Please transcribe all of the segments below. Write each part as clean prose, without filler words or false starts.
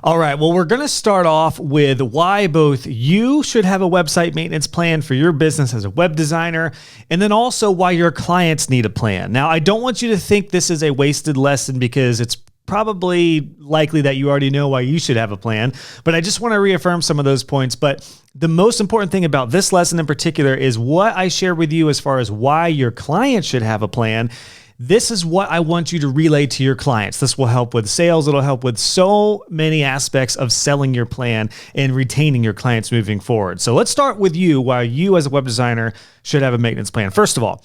All right, well, we're going to start off with why both you should have a website maintenance plan for your business as a web designer, and then also why your clients need a plan. Now, I don't want you to think this is a wasted lesson because it's probably likely that you already know why you should have a plan, but I just want to reaffirm some of those points. But the most important thing about this lesson in particular is what I share with you as far as why your client should have a plan. This is what I want you to relay to your clients. This will help with sales. It'll help with so many aspects of selling your plan and retaining your clients moving forward. So let's start with you, why you as a web designer should have a maintenance plan. First of all,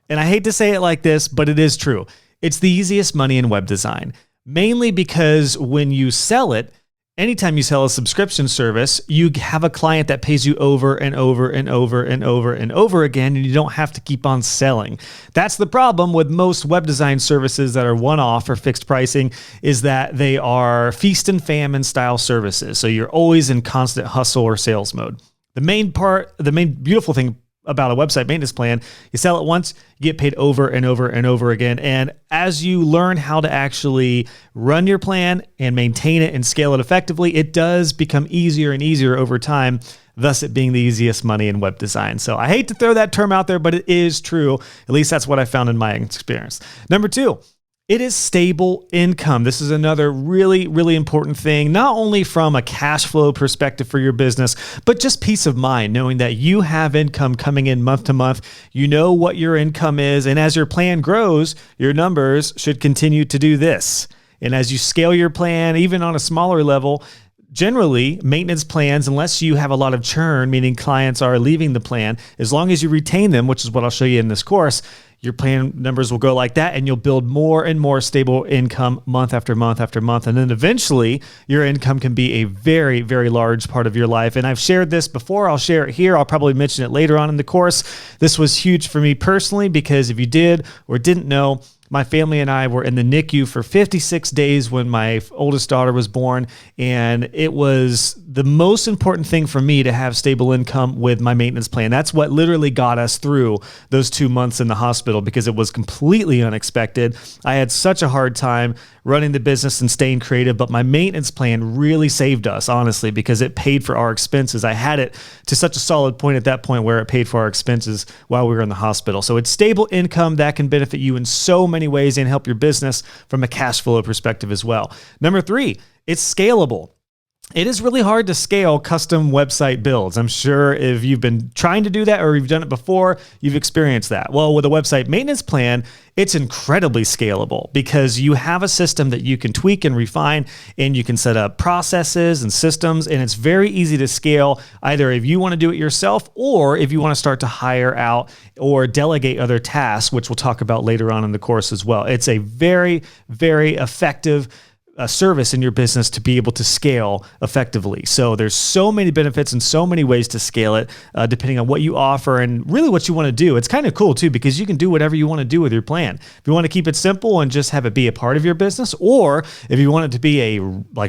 and I hate to say it like this, but it is true. It's the easiest money in web design, mainly because when you sell it, anytime you sell a subscription service, you have a client that pays you over and over and over and over and over again, and you don't have to keep on selling. That's the problem with most web design services that are one-off or fixed pricing, is that they are feast and famine style services. So you're always in constant hustle or sales mode. The main beautiful thing about a website maintenance plan, you sell it once, you get paid over and over and over again. And as you learn how to actually run your plan and maintain it and scale it effectively, it does become easier and easier over time, thus it being the easiest money in web design. So I hate to throw that term out there, but it is true. At least that's what I found in my experience. Number two, it is stable income. This is another really, really important thing, not only from a cash flow perspective for your business, but just peace of mind, knowing that you have income coming in month to month. You know what your income is, and as your plan grows, your numbers should continue to do this. And as you scale your plan, even on a smaller level, generally, maintenance plans, unless you have a lot of churn, meaning clients are leaving the plan, as long as you retain them, which is what I'll show you in this course, your plan numbers will go like that, and you'll build more and more stable income month after month after month. And then eventually, your income can be a very, very large part of your life. And I've shared this before. I'll share it here. I'll probably mention it later on in the course. This was huge for me personally, because if you did or didn't know, my family and I were in the NICU for 56 days when my oldest daughter was born, and it was the most important thing for me to have stable income with my maintenance plan. That's what literally got us through those 2 months in the hospital, because it was completely unexpected. I had such a hard time running the business and staying creative, but my maintenance plan really saved us, honestly, because it paid for our expenses. I had it to such a solid point at that point where it paid for our expenses while we were in the hospital. So it's stable income that can benefit you in so many ways and help your business from a cash flow perspective as well. Number three, it's scalable. It is really hard to scale custom website builds. I'm sure if you've been trying to do that or you've done it before, you've experienced that. Well, with a website maintenance plan, it's incredibly scalable because you have a system that you can tweak and refine, and you can set up processes and systems, and it's very easy to scale, either if you want to do it yourself or if you want to start to hire out or delegate other tasks, which we'll talk about later on in the course as well. It's a very, very effective service in your business to be able to scale effectively. So there's so many benefits and so many ways to scale it, depending on what you offer and really what you want to do. It's kind of cool too, because you can do whatever you want to do with your plan. If you want to keep it simple and just have it be a part of your business, or if you want it to be a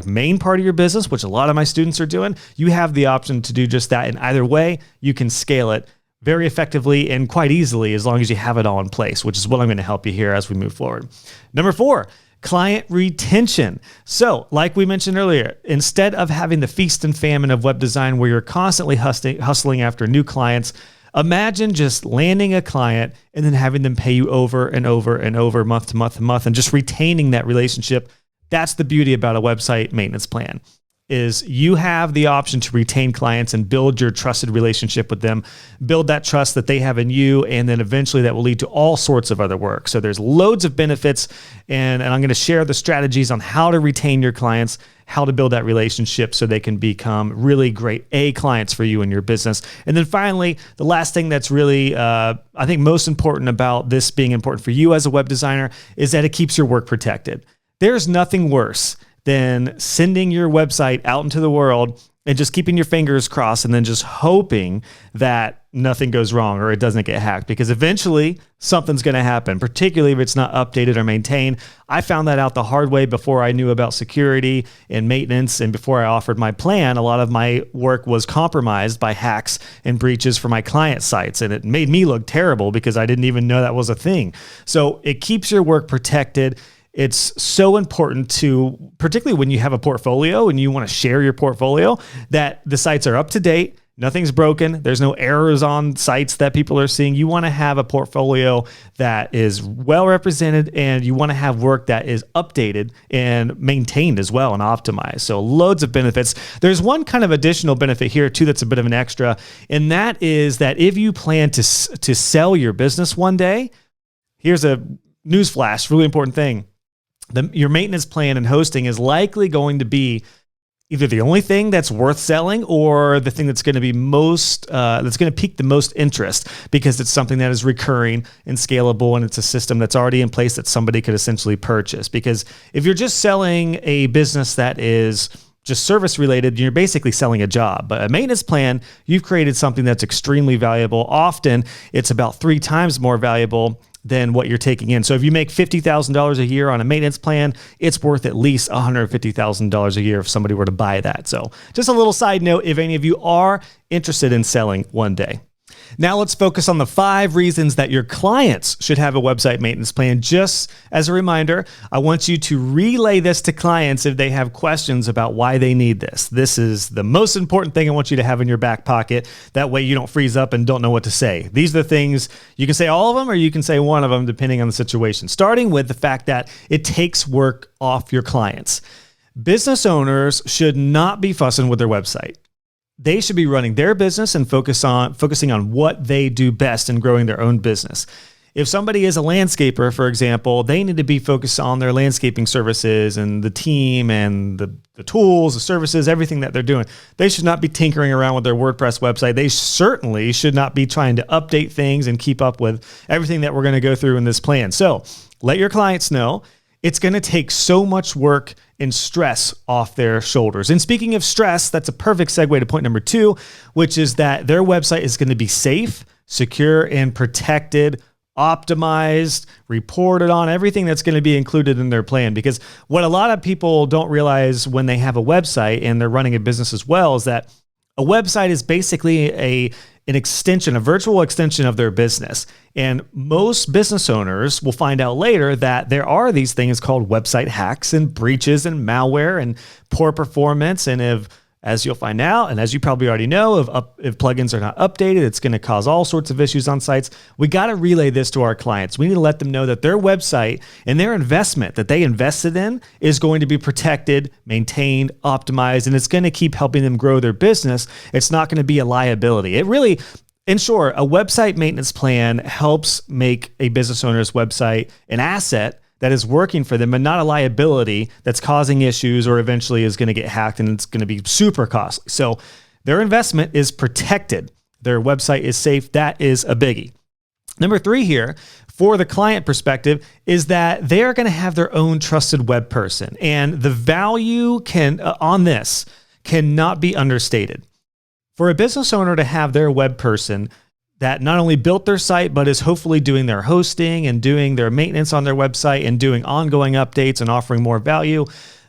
main part of your business, which a lot of my students are doing, you have the option to do just that. And either way, you can scale it very effectively and quite easily as long as you have it all in place, which is what I'm going to help you here as we move forward. Number four, client retention. So, like we mentioned earlier, instead of having the feast and famine of web design where you're constantly hustling after new clients, imagine just landing a client and then having them pay you over and over and over, month to month to month, and just retaining that relationship. That's the beauty about a website maintenance plan, is you have the option to retain clients and build your trusted relationship with them, build that trust that they have in you, and then eventually that will lead to all sorts of other work. So there's loads of benefits, and I'm going to share the strategies on how to retain your clients, how to build that relationship so they can become really great clients for you and your business. And then finally, the last thing that's really, I think most important about this being important for you as a web designer is that it keeps your work protected. There's nothing worse than sending your website out into the world and just keeping your fingers crossed and then just hoping that nothing goes wrong or it doesn't get hacked, because eventually something's going to happen, particularly if it's not updated or maintained. I found that out the hard way before I knew about security and maintenance, and before I offered my plan. A lot of my work was compromised by hacks and breaches for my client sites, and it made me look terrible because I didn't even know that was a thing. So it keeps your work protected. it's so important to, particularly when you have a portfolio and you want to share your portfolio, that the sites are up to date. Nothing's broken. There's no errors on sites that people are seeing. You want to have a portfolio that is well represented, and you want to have work that is updated and maintained as well and optimized. So loads of benefits. There's one kind of additional benefit here too that's a bit of an extra, and that is that if you plan to sell your business one day, here's a newsflash, really important thing. Your maintenance plan and hosting is likely going to be either the only thing that's worth selling or the thing that's going to be that's going to pique the most interest, because it's something that is recurring and scalable, and it's a system that's already in place that somebody could essentially purchase. Because if you're just selling a business that is just service related, you're basically selling a job. But a maintenance plan, you've created something that's extremely valuable. Often it's about 3 times more valuable than what you're taking in. So if you make $50,000 a year on a maintenance plan, it's worth at least $150,000 a year if somebody were to buy that. So just a little side note, if any of you are interested in selling one day. Now let's focus on the 5 reasons that your clients should have a website maintenance plan. Just as a reminder, I want you to relay this to clients if they have questions about why they need this. This is the most important thing I want you to have in your back pocket. That way you don't freeze up and don't know what to say. These are the things, you can say all of them or you can say one of them depending on the situation. Starting with the fact that it takes work off your clients. Business owners should not be fussing with their website. They should be running their business and focusing on what they do best in growing their own business. If somebody is a landscaper, for example, they need to be focused on their landscaping services and the team and the tools, the services, everything that they're doing. They should not be tinkering around with their WordPress website. They certainly should not be trying to update things and keep up with everything that we're going to go through in this plan. So let your clients know it's going to take so much work and stress off their shoulders. And speaking of stress, that's a perfect segue to point number 2, which is that their website is going to be safe, secure, and protected, optimized, reported on, everything that's going to be included in their plan. Because what a lot of people don't realize when they have a website and they're running a business as well is that a website is basically an extension, a virtual extension of their business. And most business owners will find out later that there are these things called website hacks and breaches and malware and poor performance. And as you'll find out, and as you probably already know, if plugins are not updated, it's going to cause all sorts of issues on sites. We got to relay this to our clients. We need to let them know that their website and their investment that they invested in is going to be protected, maintained, optimized, and it's going to keep helping them grow their business. It's not going to be a liability. It really, in short, a website maintenance plan helps make a business owner's website an asset that is working for them and not a liability that's causing issues or eventually is going to get hacked and it's going to be super costly. So their investment is protected. Their website is safe. That is a biggie. Number 3 here, for the client perspective, is that they're going to have their own trusted web person. And the value on this cannot be understated. For a business owner to have their web person that not only built their site, but is hopefully doing their hosting and doing their maintenance on their website and doing ongoing updates and offering more value,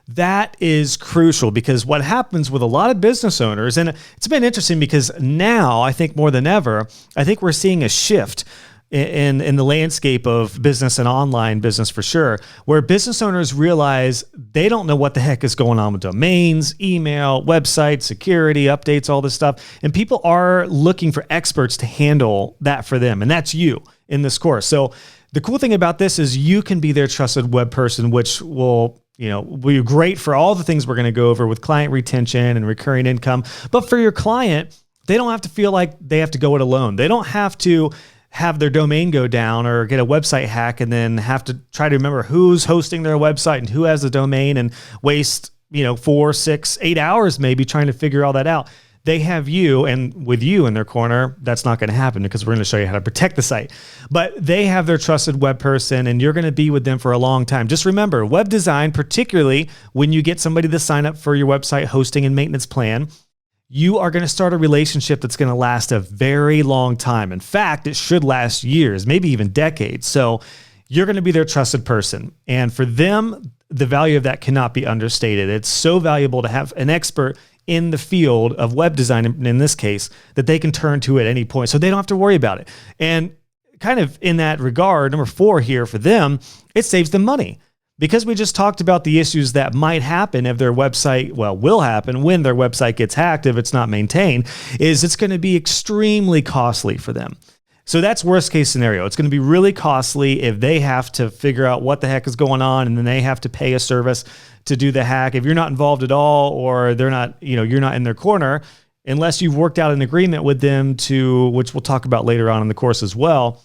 that is crucial. Because what happens with a lot of business owners, and it's been interesting because now I think more than ever, I think we're seeing a shift in the landscape of business and online business for sure, where business owners realize they don't know what the heck is going on with domains, email, website, security, updates, all this stuff. And people are looking for experts to handle that for them. And that's you in this course. So the cool thing about this is you can be their trusted web person, which will be great for all the things we're going to go over with client retention and recurring income. But for your client, they don't have to feel like they have to go it alone. They don't have to have their domain go down or get a website hack and then have to try to remember who's hosting their website and who has the domain and waste 4, 6, 8 hours maybe trying to figure all that out. They have you, and with you in their corner, that's not going to happen because we're going to show you how to protect the site. But they have their trusted web person and you're going to be with them for a long time. Just remember, web design, particularly when you get somebody to sign up for your website hosting and maintenance plan, you are going to start a relationship that's going to last a very long time. In fact, it should last years, maybe even decades. So you're going to be their trusted person. And for them, the value of that cannot be understated. It's so valuable to have an expert in the field of web design, in this case, that they can turn to at any point. So they don't have to worry about it. And kind of in that regard, number 4 here for them, it saves them money. because we just talked about the issues that might happen if their website, will happen when their website gets hacked if it's not maintained, is it's going to be extremely costly for them. So that's worst case scenario. It's going to be really costly if they have to figure out what the heck is going on and then they have to pay a service to do the hack. If you're not involved at all, or they're not, you're not in their corner, unless you've worked out an agreement with them to, which we'll talk about later on in the course as well,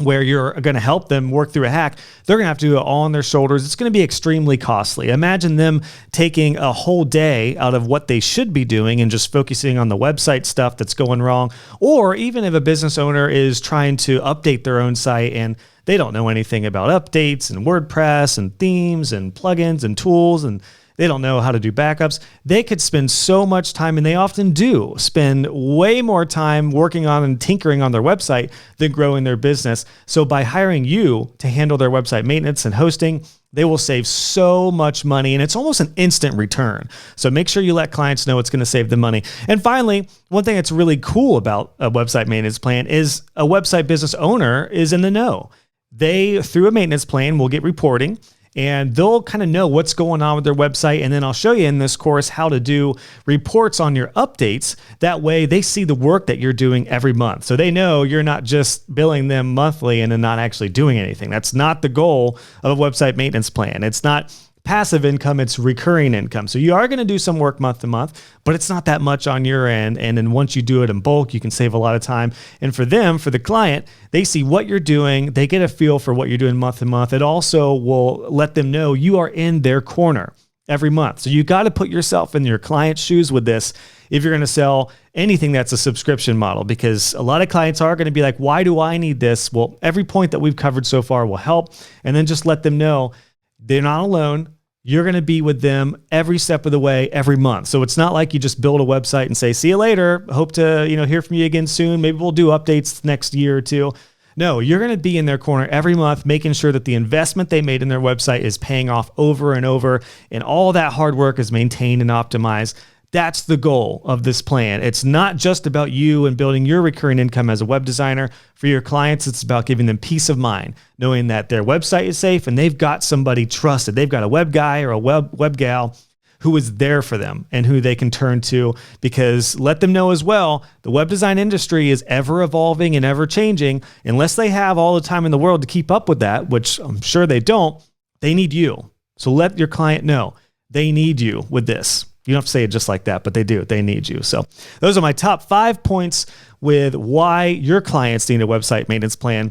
where you're going to help them work through a hack, they're going to have to do it all on their shoulders. It's going to be extremely costly. Imagine them taking a whole day out of what they should be doing and just focusing on the website stuff that's going wrong. Or even if a business owner is trying to update their own site and they don't know anything about updates and WordPress and themes and plugins and tools, and they don't know how to do backups, they could spend so much time, and they often do spend way more time working on and tinkering on their website than growing their business. So by hiring you to handle their website maintenance and hosting, they will save so much money, and it's almost an instant return. So make sure you let clients know it's going to save them money. And finally, one thing that's really cool about a website maintenance plan is a website business owner is in the know. They, through a maintenance plan, will get reporting, and they'll kind of know what's going on with their website. And then I'll show you in this course how to do reports on your updates. That way they see the work that you're doing every month. So they know you're not just billing them monthly and then not actually doing anything. That's not the goal of a website maintenance plan. It's not passive income, it's recurring income. So you are going to do some work month to month, but it's not that much on your end. And then once you do it in bulk, you can save a lot of time. And for them, for the client, they see what you're doing. They get a feel for what you're doing month to month. It also will let them know you are in their corner every month. So you got to put yourself in your client's shoes with this if you're going to sell anything that's a subscription model, because a lot of clients are going to be like, why do I need this? Well, every point that we've covered so far will help. And then just let them know they're not alone. You're going to be with them every step of the way, every month. So it's not like you just build a website and say, see you later. Hope to, hear from you again soon. Maybe we'll do updates next year or two. No, you're going to be in their corner every month, making sure that the investment they made in their website is paying off over and over, and all that hard work is maintained and optimized. That's the goal of this plan. It's not just about you and building your recurring income as a web designer. For your clients, it's about giving them peace of mind, knowing that their website is safe and they've got somebody trusted. They've got a web guy or a web gal who is there for them and who they can turn to, because let them know as well, the web design industry is ever evolving and ever changing. Unless they have all the time in the world to keep up with that, which I'm sure they don't, they need you. So let your client know they need you with this. You don't have to say it just like that, but they do. They need you. So those are my top 5 points with why your clients need a website maintenance plan.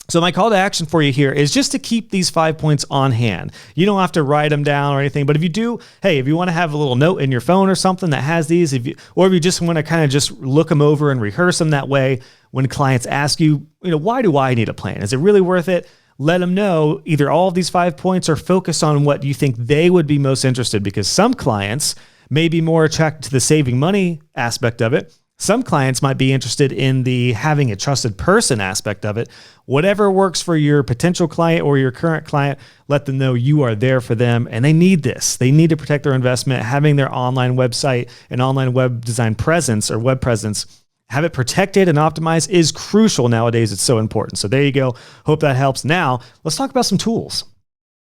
So my call to action for you here is just to keep these 5 points on hand. You don't have to write them down or anything, but if you do, hey, if you want to have a little note in your phone or something that has these, or if you just want to kind of just look them over and rehearse them that way, when clients ask you, why do I need a plan? Is it really worth it? Let them know either all of these 5 points or focus on what you think they would be most interested, because some clients may be more attracted to the saving money aspect of it. Some clients might be interested in the having a trusted person aspect of it. Whatever works for your potential client or your current client, let them know you are there for them, and they need this. They need to protect their investment. Having their online website and online web design presence or web presence, have it protected and optimized, is crucial nowadays. It's so important. So there you go. Hope that helps. Now, let's talk about some tools.